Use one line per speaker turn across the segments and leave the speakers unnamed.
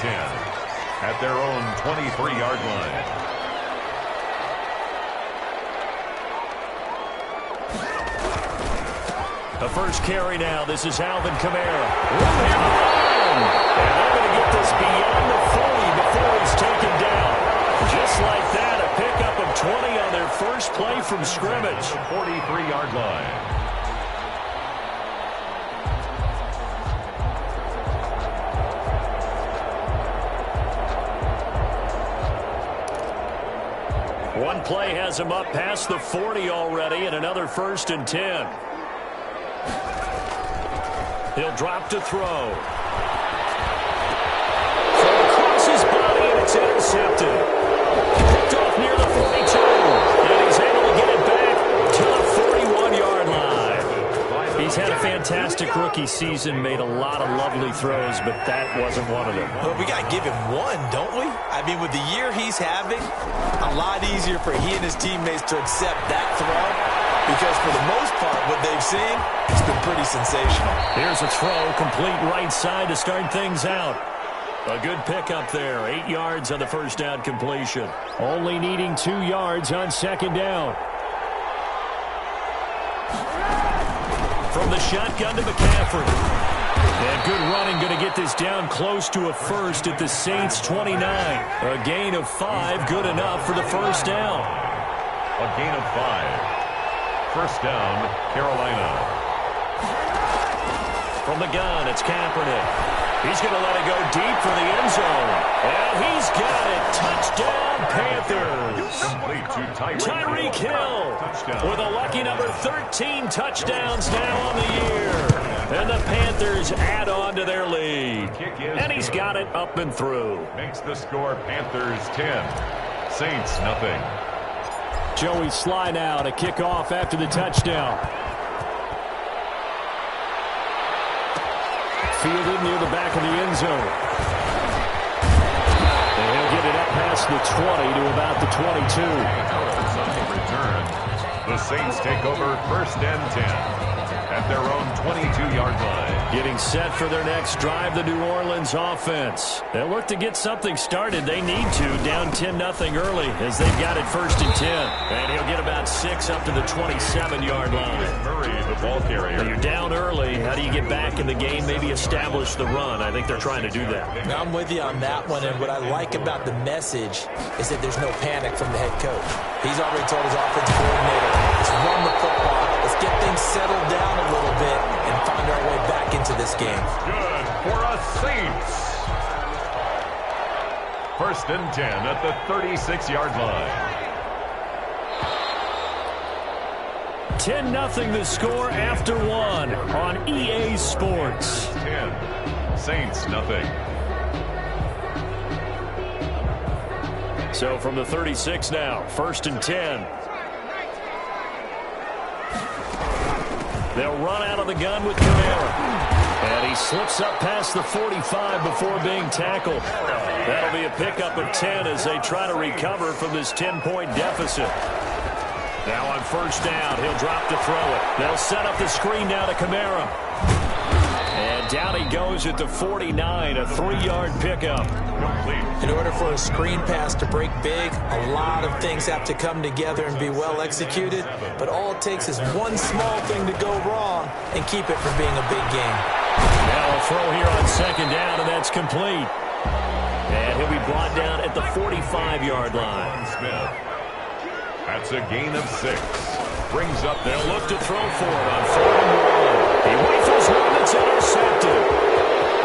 10 at their own 23-yard line.
The first carry now. This is Alvin Kamara. And they're going to get this beyond the 40 before he's taken down. Just like that, a pickup of 20 on their first play from scrimmage.
43-yard line.
One play has him up past the 40 already, and another 1st and 10. He'll drop to throw. Throw across his body, and it's intercepted. Picked off near the 42, and he's able to get it back to the 41-yard line. He's had a fantastic rookie season, made a lot of lovely throws, but that wasn't one of them.
Well, we got to give him one, don't we? I mean, with the year he's having, a lot easier for he and his teammates to accept that throw, because for the most part, what they've seen, it's been pretty sensational.
Here's a throw, complete right side to start things out. A good pickup there, 8 yards on the first down completion. Only needing 2 yards on second down. From the shotgun to McCaffrey. And good running, going to get this down close to a first at the Saints 29. A gain of 5, good enough for the first down.
A gain of 5. First down, Carolina. From the gun, it's Kaepernick. He's going to let it go deep for the end zone. And he's got it. Touchdown, Panthers. Tyreek Hill with a lucky number 13 touchdowns now on the year. And the Panthers add on to their lead. And he's got it up and through. Makes the score Panthers 10. Saints nothing.
Joey Sly now to kick off after the touchdown. Fielded near the back of the end zone. And he'll get it up past the 20 to about the 22.
On the return, the Saints take over 1st and 10 at their own 22-yard line.
Getting set for their next drive, the New Orleans offense. They'll look to get something started. They need to, down 10-0 early as they've got it 1st and 10. And he'll get about 6 up to the 27-yard line.
Murray, the ball carrier.
Now you're down early. How do you get back in the game, maybe establish the run? I think they're trying to do that.
Now, I'm with you on that one, and what I like about the message is that there's no panic from the head coach. He's already told his offensive coordinator, let's run the football. Let's get things settled down a little bit and find our way back into this game.
Good for us Saints. 1st and 10 at the 36-yard line.
10-0 the score after 1 on EA Sports.
10. Saints nothing.
So from the 36 now, 1st and 10. They'll run out of the gun with Kamara. And he slips up past the 45 before being tackled. That'll be a pickup of 10 as they try to recover from this 10-point deficit. Now on 1st down, he'll drop to throw it. They'll set up the screen now to Kamara. And down he goes at the 49, a 3-yard pickup.
In order for a screen pass to break big, a lot of things have to come together and be well executed. But all it takes is one small thing to go wrong and keep it from being a big game.
Now a throw here on 2nd down, and that's complete. And he'll be brought down at the 45-yard line.
Smith. That's a gain of 6. Brings up,
they'll look to throw for it on 4th and 1. He rifles one that's intercepted.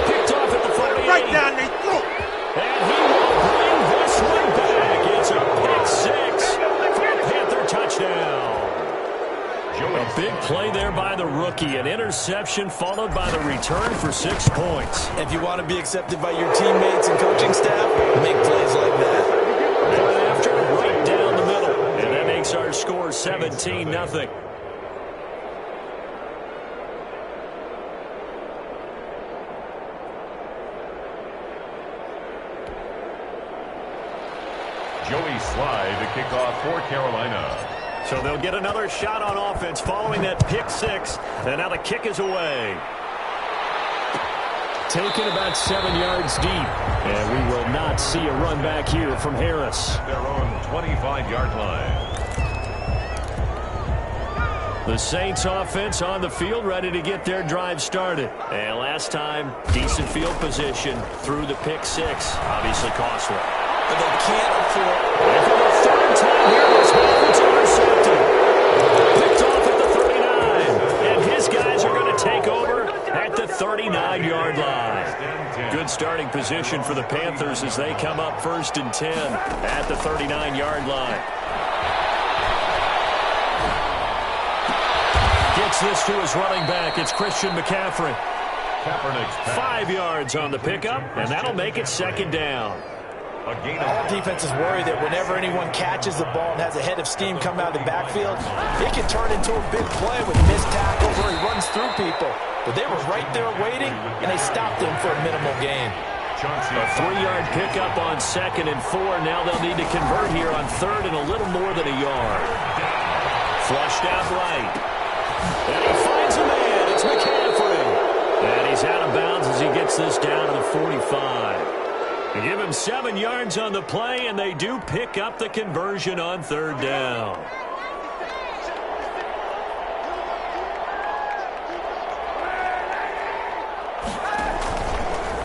Picked off at the 48.
Right down their throat.
And he will bring this one back. It's a pick 6 for a Panther touchdown. A big play there by the rookie. An interception followed by the return for 6 points.
If you want to be accepted by your teammates and coaching staff, make plays like that.
Right after, right down the middle. And that makes our score 17-0.
Joey Sly to kick off for Carolina.
So they'll get another shot on offense following that pick 6. And now the kick is away. Taken about 7 yards deep. And we will not see a run back here from Harris.
Their own 25-yard line.
The Saints offense on the field, ready to get their drive started. And last time, decent field position through the pick six. Obviously costly.
But they can't afford.
And for the third time here, this offense intercepted. Picked off at the 39. And his guys are going to take over at the 39-yard line. Good starting position for the Panthers as they come up 1st and 10 at the 39-yard line. Gets this to his running back. It's Christian McCaffrey. 5 yards on the pickup, and that'll make it 2nd down.
All defenses worry that whenever anyone catches the ball and has a head of steam come out of the backfield, it can turn into a big play with missed tackles where he runs through people. But they were right there waiting, and they stopped him for a minimal gain.
A 3-yard pickup on 2nd and 4. Now they'll need to convert here on 3rd and a little more than a yard. Flushed out right. And he finds a man. It's McCaffrey. And he's out of bounds as he gets this down to the 45. They give him 7 yards on the play, and they do pick up the conversion on 3rd down.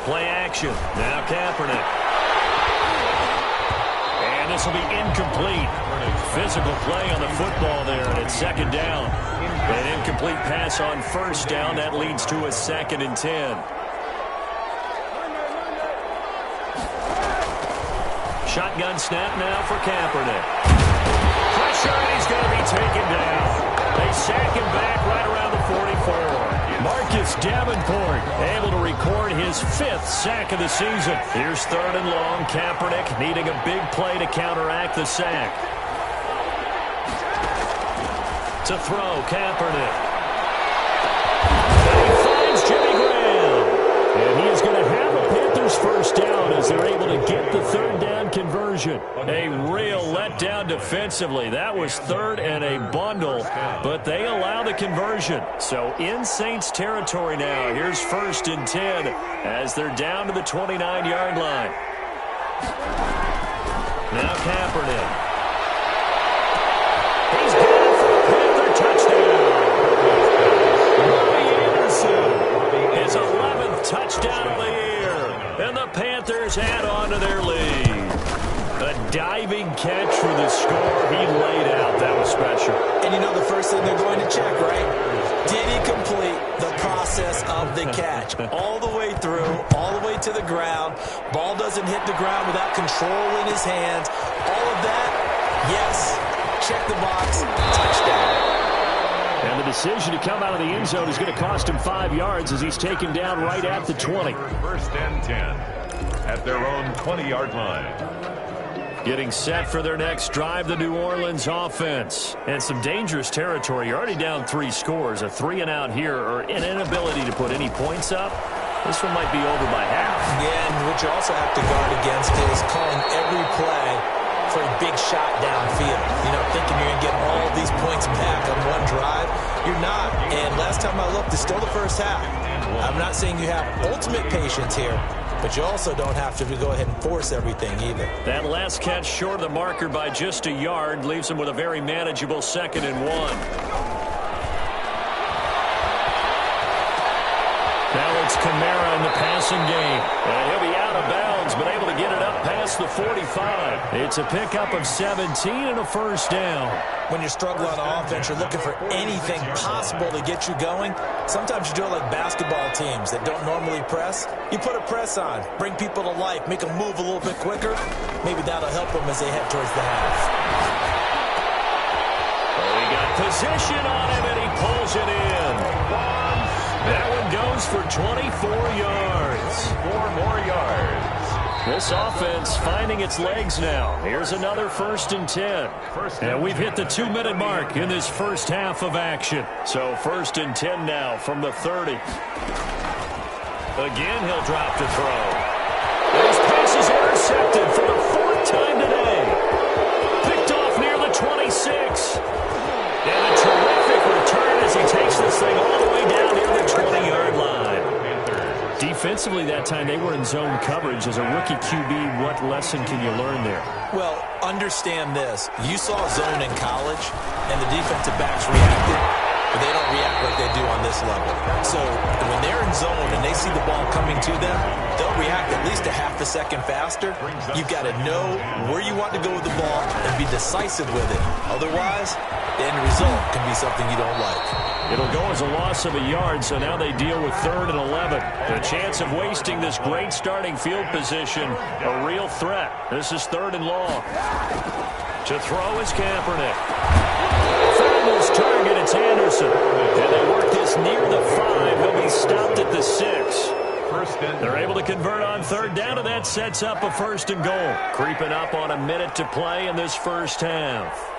Play action. Now Kaepernick. And this will be incomplete. Physical play on the football there, and it's 2nd down. An incomplete pass on 1st down. That leads to a 2nd and 10. Shotgun snap now for Kaepernick. Pressure, and he's going to be taken down. They sack him back right around the 44. Marcus Davenport able to record his 5th sack of the season. Here's 3rd and long. Kaepernick needing a big play to counteract the sack. To throw, Kaepernick. And he finds Jimmy Graham. And he is going to have a Panthers 1st down as they're able to get the 3rd down conversion. A real letdown defensively. That was 3rd and a bundle, but they allow the conversion. So in Saints territory now. Here's 1st and 10 as they're down to the 29-yard line. Now Kaepernick. He's got it for a Panther touchdown. Robbie Anderson. His 11th touchdown of the year. And the Panthers add on to their lead. A diving catch for the score. He laid out. That was special.
And you know the first thing they're going to check, right? Did he complete the process of the catch? All the way through, all the way to the ground. Ball doesn't hit the ground without control in his hands. All of that, yes. Check the box. Touchdown.
And the decision to come out of the end zone is going to cost him 5 yards as he's taken down right at the 20.
1st and 10 at their own 20-yard line.
Getting set for their next drive, the New Orleans offense. And some dangerous territory. You're already down 3 scores. A 3-and-out here or an inability to put any points up. This one might be over by half.
Yeah, and what you also have to guard against is calling every play for a big shot downfield. You know, thinking you're going to get all these points back on one drive. You're not. And last time I looked, it's still the first half. I'm not saying you have ultimate patience here, but you also don't have to go ahead and force everything either.
That last catch short of the marker by just a yard leaves him with a very manageable 2nd and 1. Now it's Kamara in the passing game. And he'll be out of bounds, but able to get it up past the 45. It's a pickup of 17 and a 1st down.
When you're struggling on offense, you're looking for anything possible to get you going. Sometimes you do it like basketball teams that don't normally press. You put a press on, bring people to life, make them move a little bit quicker. Maybe that'll help them as they head towards the half.
Oh, he got position on him, and he pulls it in. That one goes for 24 yards.
4 more yards.
This offense finding its legs now. Here's another 1st and 10. And we've hit the 2-minute mark in this first half of action. So 1st and 10 now from the 30. Again, he'll drop to throw. And his pass is intercepted for the 4th time today. Picked off near the 26. And a terrific return as he takes this thing all the way down near the 20-yard line. Defensive defensively that time, they were in zone coverage. As a rookie QB, what lesson can you learn there?
Well, understand this. You saw zone in college, and the defensive backs reacted, but they don't react like they do on this level. So when they're in zone and they see the ball coming to them, they'll react at least a half a second faster. You've got to know where you want to go with the ball and be decisive with it. Otherwise, the end result can be something you don't like.
It'll go as a loss of a yard, so now they deal with 3rd and 11. The chance of wasting this great starting field position, a real threat. This is 3rd and long. To throw is Kaepernick. Found his target, it's Anderson. And they work this near the 5. He'll be stopped at the 6. They're able to convert on 3rd down, and that sets up a 1st and goal. Creeping up on a minute to play in this first half.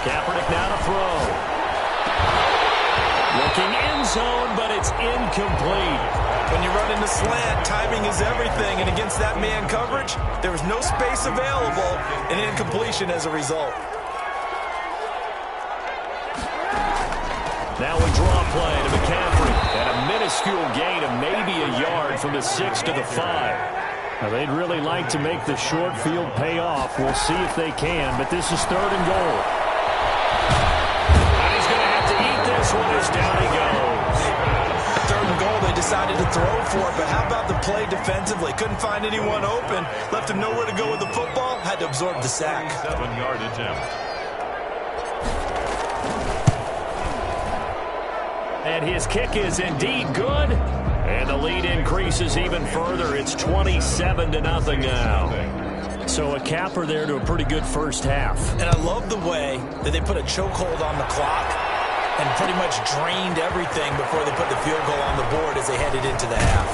Kaepernick now to throw. Looking end zone, but it's incomplete.
When you run into slant, timing is everything, and against that man coverage, there was no space available, and incompletion as a result.
Now a draw play to McCaffrey, and a minuscule gain of maybe a yard from the 6 to the 5. Now they'd really like to make the short field pay off. We'll see if they can, but this is 3rd and goal. And he's going to have to eat this one as down he goes.
3rd and goal, they decided to throw for it, but how about the play defensively? Couldn't find anyone open, left him nowhere to go with the football, had to absorb the sack.
7-yard attempt.
And his kick is indeed good. And the lead increases even further. It's 27-0 now. So a capper there to a pretty good first half.
And I love the way that they put a chokehold on the clock and pretty much drained everything before they put the field goal on the board as they headed into the half.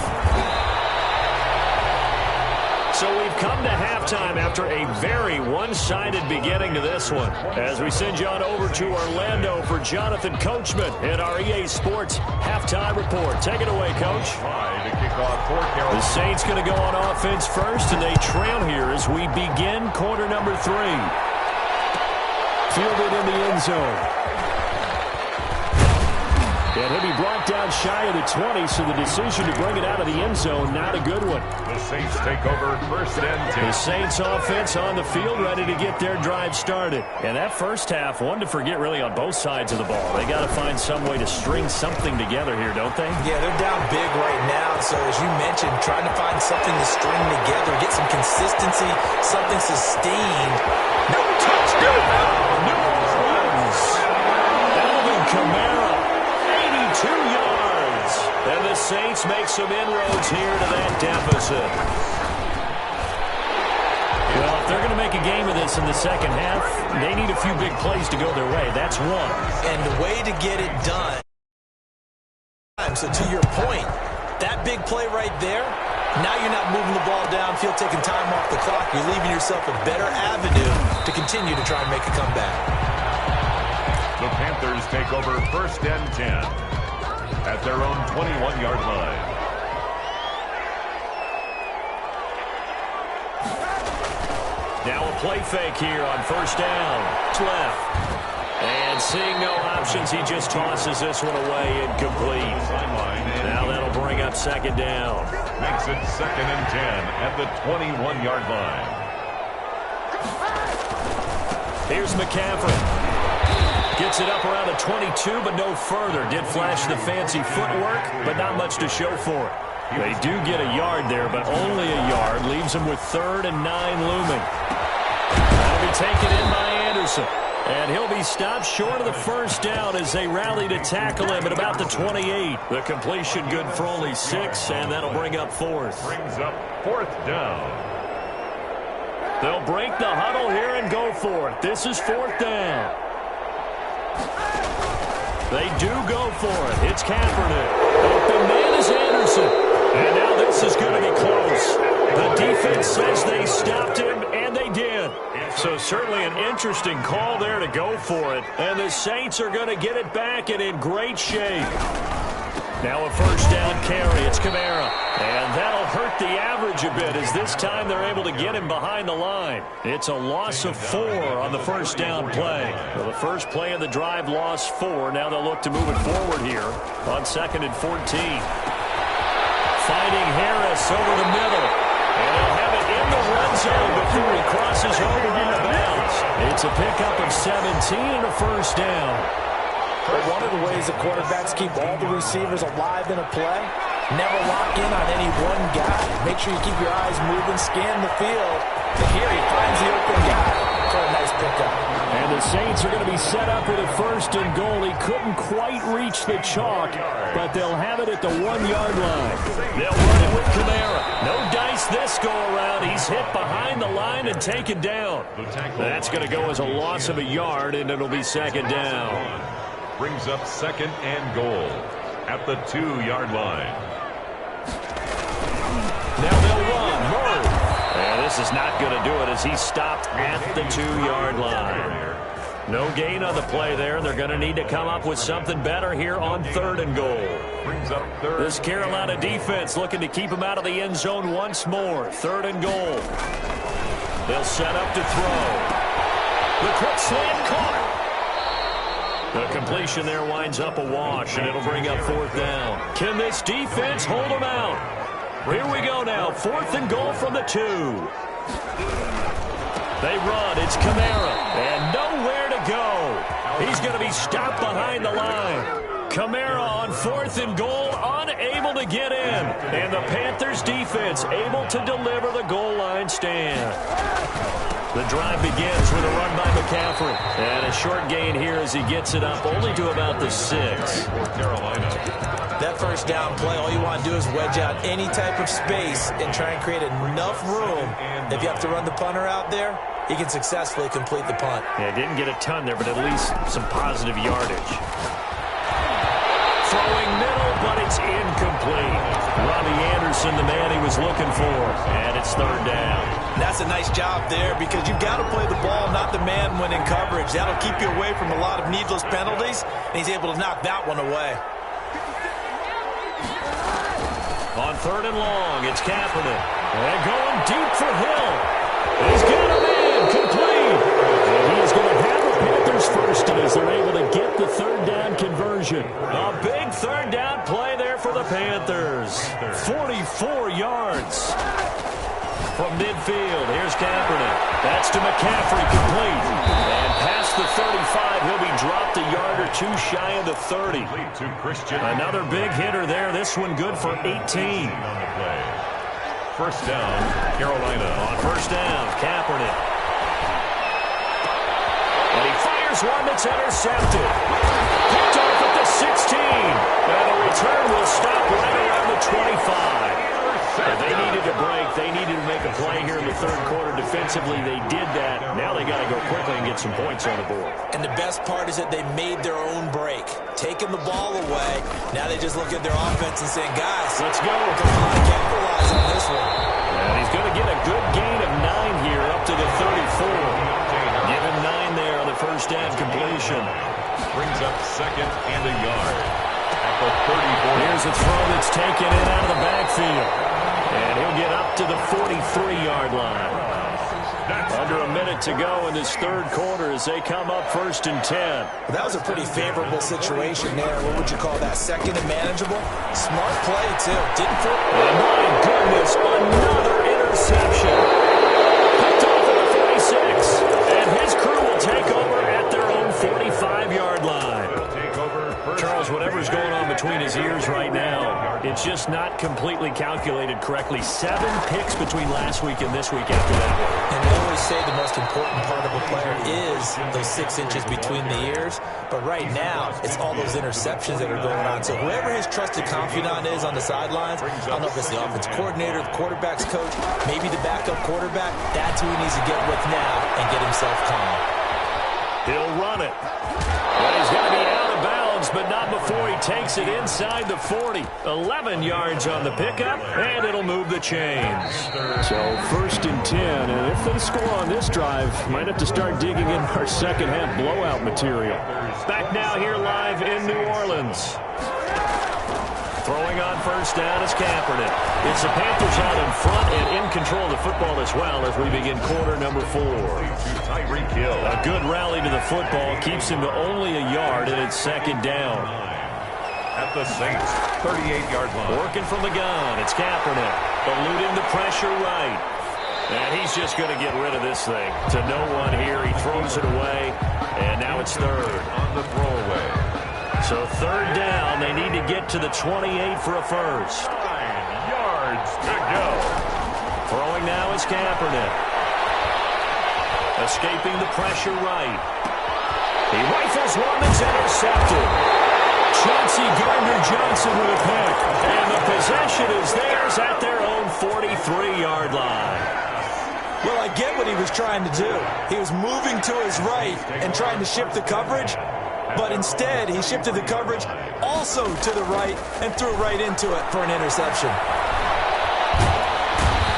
So we've come to halftime after a very one-sided beginning to this one. As we send you on over to Orlando for Jonathan Coachman in our EA Sports Halftime Report. Take it away, Coach. The Saints going to go on offense first, and they trail here as we begin quarter number 3. Fielded in the end zone. And he'll be brought down shy of the 20, so the decision to bring it out of the end zone, not a good one.
The Saints take over 1st and 10.
The Saints offense on the field ready to get their drive started. And that first half, one to forget really on both sides of the ball. They got to find some way to string something together here, don't they?
Yeah, they're down big right now. So as you mentioned, trying to find something to string together, get some consistency, something sustained. No touchdown!
New Orleans. Alvin Kamara. 2 yards. And the Saints make some inroads here to that deficit. Well, if they're going to make a game of this in the second half, they need a few big plays to go their way. That's one.
And the way to get it done. So to your point, that big play right there, now you're not moving the ball downfield, taking time off the clock. You're leaving yourself a better avenue to continue to try and make a comeback.
The Panthers take over 1st and 10. At their own 21-yard line.
Now a play fake here on 1st down. It's left. And seeing no options, he just tosses this one away incomplete. Now that'll bring up 2nd down.
Makes it 2nd and 10 at the 21-yard line.
Here's McCaffrey. Gets it up around the 22, but no further. Did flash the fancy footwork, but not much to show for it. They do get a yard there, but only a yard. Leaves them with 3rd and 9 looming. That'll be taken in by Anderson. And he'll be stopped short of the 1st down as they rally to tackle him at about the 28. The completion good for only 6, and that'll bring up 4th.
Brings up 4th down.
They'll break the huddle here and go for it. This is 4th down. They do go for it. It's Kaepernick. Open man is Anderson. And now this is going to be close. The defense says they stopped him, and they did. So certainly an interesting call there to go for it. And the Saints are going to get it back and in great shape.
Now a first down carry. It's Kamara. And that'll hurt the average a bit as this time they're able to get him behind the line. It's a loss of 4 on the first down play. Well, the first play of the drive lost 4. Now they'll look to move it forward here on 2nd and 14. Finding Harris over the middle. And he'll have it in the red zone before he crosses over out of bounds. It's a pickup of 17 and a first down.
But one of the ways the quarterbacks keep all the receivers alive in a play, never lock in on any one guy. Make sure you keep your eyes moving, scan the field. And here he finds the open guy for a nice pickup.
And the Saints are going to be set up with a first and goal. He couldn't quite reach the chalk, but they'll have it at the 1-yard line. They'll run it with Kamara. No dice this go-around. He's hit behind the line and taken down. That's going to go as a loss of a yard, and it'll be 2nd down.
Brings up 2nd and goal at the 2-yard line.
Now they'll run. Murray. And this is not going to do it as he's stopped at the 2-yard line. No gain on the play there. They're going to need to come up with something better here on 3rd and goal.
Brings up 3rd.
This Carolina defense looking to keep him out of the end zone once more. 3rd and goal. They'll set up to throw. The quick slant caught. The completion there winds up a wash, and it'll bring up 4th down. Can this defense hold them out? Here we go now. 4th and goal from the 2. They run. It's Kamara. And nowhere to go. He's going to be stopped behind the line. Kamara on 4th and goal, unable to get in. And the Panthers defense able to deliver the goal line stand. The drive begins with a run by McCaffrey. And a short gain here as he gets it up only to about the 6.
Carolina.
That first down play, all you want to do is wedge out any type of space and try and create enough room. If you have to run the punter out there, he can successfully complete the punt.
Yeah, didn't get a ton there, but at least some positive yardage. Throwing middle, but it's incomplete. Robbie Anderson, the man he was looking for. And it's 3rd down.
That's a nice job there because you've got to play the ball, not the man when in coverage. That'll keep you away from a lot of needless penalties, and he's able to knock that one away.
On 3rd and long, it's Kaepernick. And going deep for Hill. He's got him in, complete. And he is going to have the Panthers first as they're able to get the 3rd down conversion. A big 3rd down play there for the Panthers. 44 yards. From midfield, here's Kaepernick. That's to McCaffrey, complete. And past the 35, he'll be dropped a yard or 2 shy of the 30. Another big hitter there. This one good for 18.
On the play. First down, Carolina.
On first down, Kaepernick. And he fires one that's intercepted. Picked off at the 16. And the return will stop right around the 25. But they needed a break. They needed to make a play here in the 3rd quarter. Defensively, they did that. Now they got to go quickly and get some points on the board.
And the best part is that they made their own break. Taking the ball away. Now they just look at their offense and saying, guys,
let's go.
Come on, capitalize on this one.
And he's going to get a good gain of 9 here up to the 34. Give him 9 there on the first down completion.
Brings up 2nd and a yard at the 34.
Here's a throw that's taken in out of the backfield. And he'll get up to the 43-yard line. Under a minute to go in this 3rd quarter as they come up 1st and 10.
Well, that was a pretty favorable situation there. What would you call that? 2nd and manageable? Smart play, too. Didn't fit.
And my goodness, another interception. Picked off at the 46. And his crew will take over at their own 45-yard line. Charles, whatever's going on between his ears right now, it's just not completely calculated correctly. 7 picks between last week and this week after that.
And they always say the most important part of a player is those 6 inches between the ears. But right now, it's all those interceptions that are going on. So whoever his trusted confidant is on the sidelines, I don't know if it's the offense coordinator, the quarterback's coach, maybe the backup quarterback, that's who he needs to get with now and get himself calm.
He'll run it. But he's going to be out of bounds, but not before he takes it inside the 40. 11 yards on the pickup, and it'll move the chains. So 1st and 10, and if they score on this drive, might have to start digging in our second-half blowout material. Back now here live in New Orleans. Throwing on first down is Kaepernick. It's the Panthers out in front and in control of the football as well as we begin quarter number 4.
Tyreek Hill.
A good rally to the football keeps him to only a yard, and it's second down.
At the Saints, 38-yard line.
Working from the gun, it's Kaepernick. Eluding the pressure right. And he's just going to get rid of this thing. To no one here, he throws it away, and now it's third.
On the throwaway.
So third down, they need to get to the 28 for a first.
9 yards to go.
Throwing now is Kaepernick. Escaping the pressure right. He rifles one that's intercepted. Chauncey Gardner-Johnson with a pick. And the possession is theirs at their own 43-yard line.
Well, I get what he was trying to do. He was moving to his right and trying to shift the coverage, but instead he shifted the coverage also to the right and threw right into it for an interception.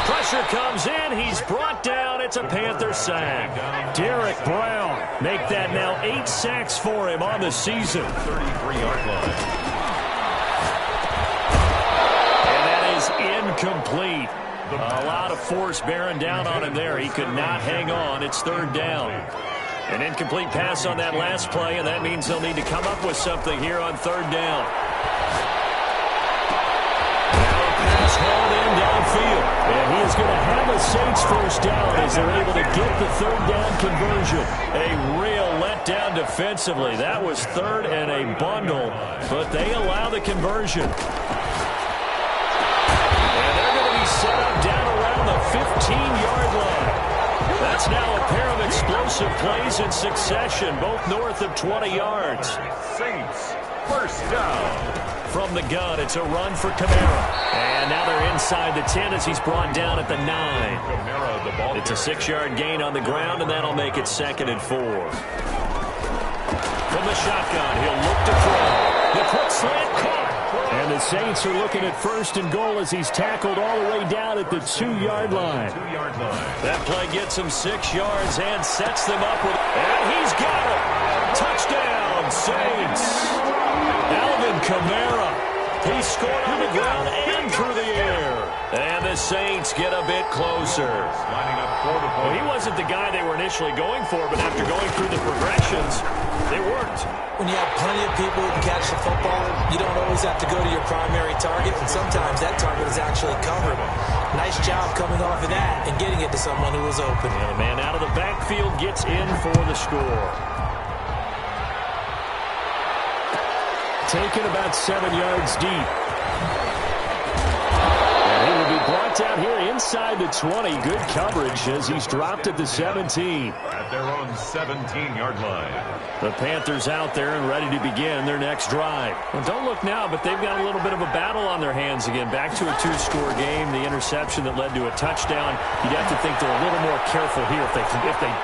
Pressure comes in. He's brought down. It's a Panther sack. Derek Brown make that now 8 sacks for him on the season.
33-yard line.
And that is incomplete. A lot of force bearing down on him there. He could not hang on. It's third down. An incomplete pass on that last play, and that means they'll need to come up with something here on third down. Now a pass hauled in downfield. And he is going to have a Saints first down as they're able to get the third down conversion. A real letdown defensively. That was third and a bundle, but they allow the conversion. Set up down around the 15-yard line. That's now a pair of explosive plays in succession, both north of 20 yards.
Saints, first down.
From the gun, it's a run for Kamara. And now they're inside the 10 as he's brought down at the 9.
Kamara, the ball.
It's a 6-yard gain on the ground, and that'll make it 2nd and 4. From the shotgun, he'll look to throw. The quick slant caught. And the Saints are looking at 1st and goal as he's tackled all the way down at the 2-yard line.
2-yard line.
That play gets him 6 yards and sets them up with, and he's got it. Touchdown, Saints. Alvin Kamara. He scored on the ground and through the air. And the Saints get a bit closer.
Lining up for the
Well, he wasn't the guy they were initially going for, but after going through the progressions, they worked.
When you have plenty of people who can catch the football, you don't always have to go to your primary target, and sometimes that target is actually covered. Nice job coming off of that and getting it to someone who was open.
And the man out of the backfield gets in for the score. Taken about 7 yards deep. And he will be brought down here inside the 20. Good coverage as he's dropped at the 17.
At their own 17-yard line.
The Panthers out there and ready to begin their next drive. Well, don't look now, but they've got a little bit of a battle on their hands again. Back to a 2-score game. The interception that led to a touchdown. You'd have to think they're a little more careful here if they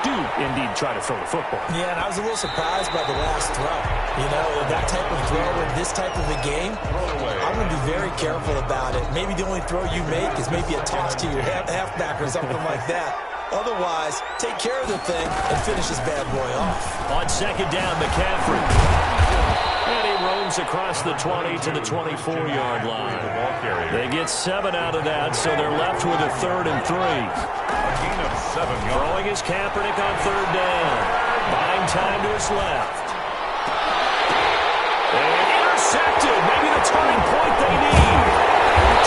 do indeed try to throw the football.
Yeah, and I was a little surprised by the last throw. You know, that type of throw in this type of a game, I'm going to be very careful about it. Maybe the only throw you make is maybe a toss to your halfback or something like that. Otherwise, take care of the thing and finish this bad boy off.
On second down, McCaffrey. And he roams across the 20 to the 24-yard line. They get 7 out of that, so they're left with a 3rd and 3.
A gain of 7 yards.
Throwing is Kaepernick on third down. Buying time to his left. And intercepted. Maybe the turning point they need.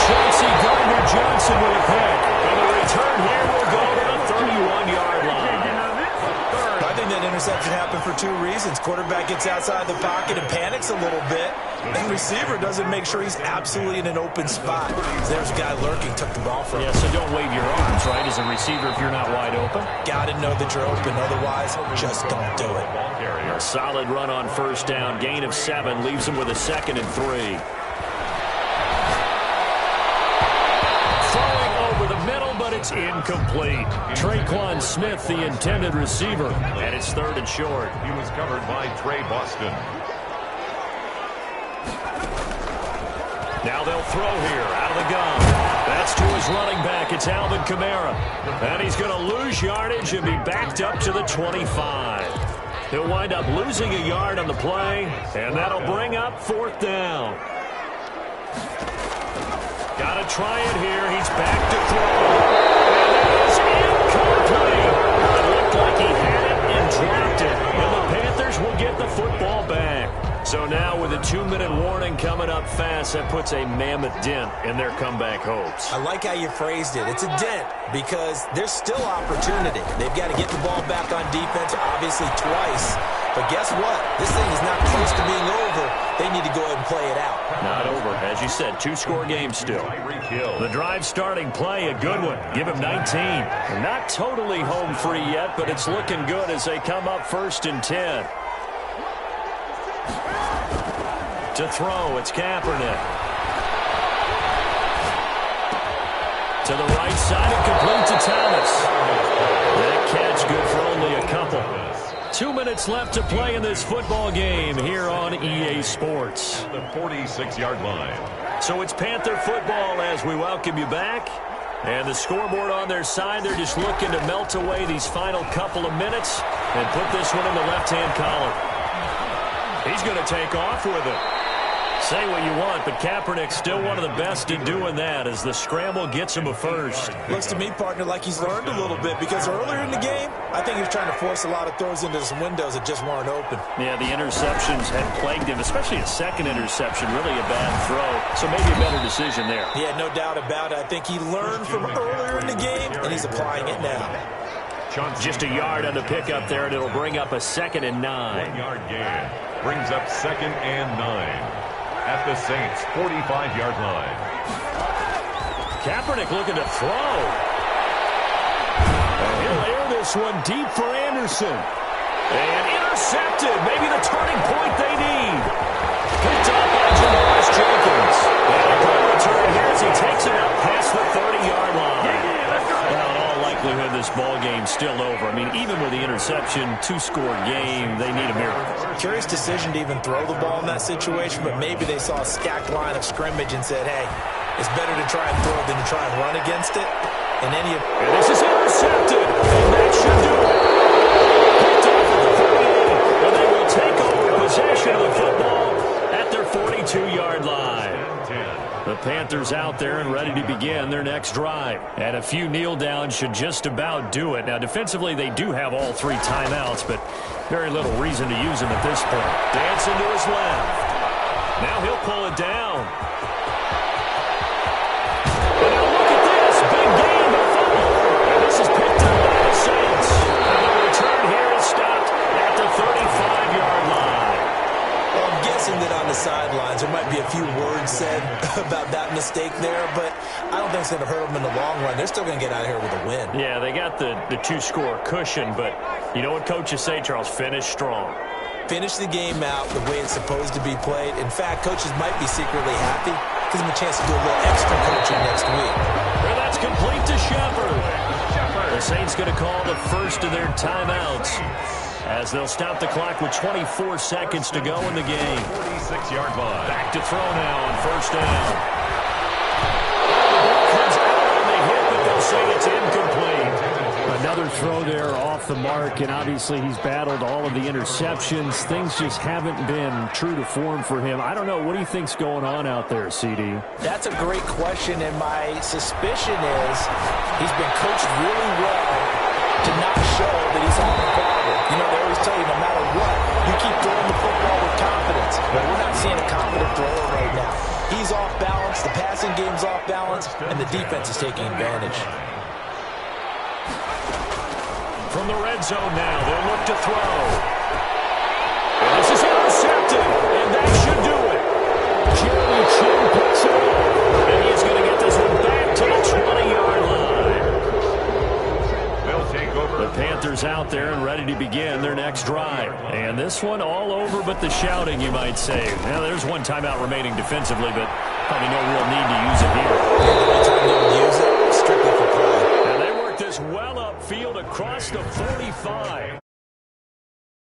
Chauncey Gardner-Johnson with a pick. And the return here will go to the 31-yard line.
I think that interception happened for 2 reasons. Quarterback gets outside the pocket and panics a little bit. And receiver doesn't make sure he's absolutely in an open spot. There's a guy lurking, took the ball from him.
Yeah, so don't wave your arms, right, as a receiver if you're not wide open.
Got to know that you're open. Otherwise, just don't do it.
A solid run on first down. Gain of 7 leaves him with a 2nd and 3. Throwing over the middle, but it's incomplete. Traquan Smith, the intended receiver, and it's 3rd and short.
He was covered by Trey Boston.
Now they'll throw here out of the gun. That's to his running back. It's Alvin Kamara. And he's going to lose yardage and be backed up to the 25. He'll wind up losing a yard on the play, and that'll bring up 4th down. Got to try it here. He's back to throw. And it is incomplete. It looked like he had it and dropped it. And the Panthers will get the football back. So now with a 2-minute warning coming up fast, that puts a mammoth dent in their comeback hopes.
I like how you phrased it. It's a dent because there's still opportunity. They've got to get the ball back on defense, obviously twice. But guess what? This thing is not close to being over. They need to go ahead and play it out.
Not over. As you said, 2-score game still. The drive starting play, a good one. Give him 19. Not totally home free yet, but it's looking good as they come up 1st and 10. To throw, it's Kaepernick. To the right side, and complete to Thomas. That catch good for only a couple. 2 minutes left to play in this football game here on EA Sports.
The 46-yard line.
So it's Panther football as we welcome you back. And the scoreboard on their side, they're just looking to melt away these final couple of minutes and put this one in the left-hand column. He's going to take off with it. Say what you want, but Kaepernick's still one of the best at doing that as the scramble gets him a first.
Looks to me, partner, like he's learned a little bit because earlier in the game, I think he was trying to force a lot of throws into some windows that just weren't open.
Yeah, the interceptions had plagued him, especially a second interception, really a bad throw. So maybe a better decision there.
Yeah, no doubt about it. I think he learned from earlier in the game, and he's applying it now.
Just a yard on the pickup there, and it'll bring up a 2nd and 9.
1-yard gain brings up 2nd and 9. At the Saints' 45-yard line.
Kaepernick looking to throw. And he'll air this one deep for Anderson. And intercepted. Maybe the turning point they need. Picked up by Janoris Jenkins. And a good return here as he takes it out past the 30-yard line. Well, in all likelihood, this ball game's still over. I mean, even with the interception, 2-score game, they need a miracle.
Curious decision to even throw the ball in that situation, but maybe they saw a stacked line of scrimmage and said, hey, it's better to try and throw than to try and run against it. And
this is intercepted, and that should do it. Picked off at the 38, and they will take over possession of the football at their 42-yard line. The Panthers out there and ready to begin their next drive. And a few kneel downs should just about do it. Now, defensively, they do have all 3 timeouts, but very little reason to use them at this point. Dancing to his left. Now he'll pull it down. And now look at this. Big game, a fumble. And this is picked up by the Saints. And the return here is stopped at the 35-yard line.
Well, I'm guessing that on the sidelines there might be a few words said about that mistake there, but I don't think it's going to hurt them in the long run. They're still going to get out of here with a win.
Yeah, they got the 2-score cushion, but you know what coaches say, Charles? Finish strong.
Finish the game out the way it's supposed to be played. In fact, coaches might be secretly happy. Gives them a chance to do a little extra coaching next week.
Well, that's complete to Shepard. The Saints going to call the first of their timeouts as they'll stop the clock with 24 seconds to go in the game.
46-yard line.
Back to throw now on 1st down. Comes out on the hit, but they'll say it's incomplete.
Another throw there off the mark, and obviously he's battled all of the interceptions. Things just haven't been true to form for him. I don't know. What do you think's going on out there, CD?
That's a great question, and my suspicion is he's been coached really well to not show that he's having a problem. You know, they always tell you no matter what, you keep throwing the football with confidence. But we're not seeing a confident thrower right now. He's off balance, the passing game's off balance, and the defense is taking advantage.
From the red zone now, they'll look to throw. And this is intercepted, and that should do it. Jeremy Chin picks it up, and he's going to get this one back to the 20-yard line.
They'll take over.
The Panthers out there and ready to begin their next drive. And this one all over but the shouting, you might say. Now, there's one timeout remaining defensively, but probably no real need to use it here.
The only time they would use it, strictly for play.
And they work this well upfield across the 45.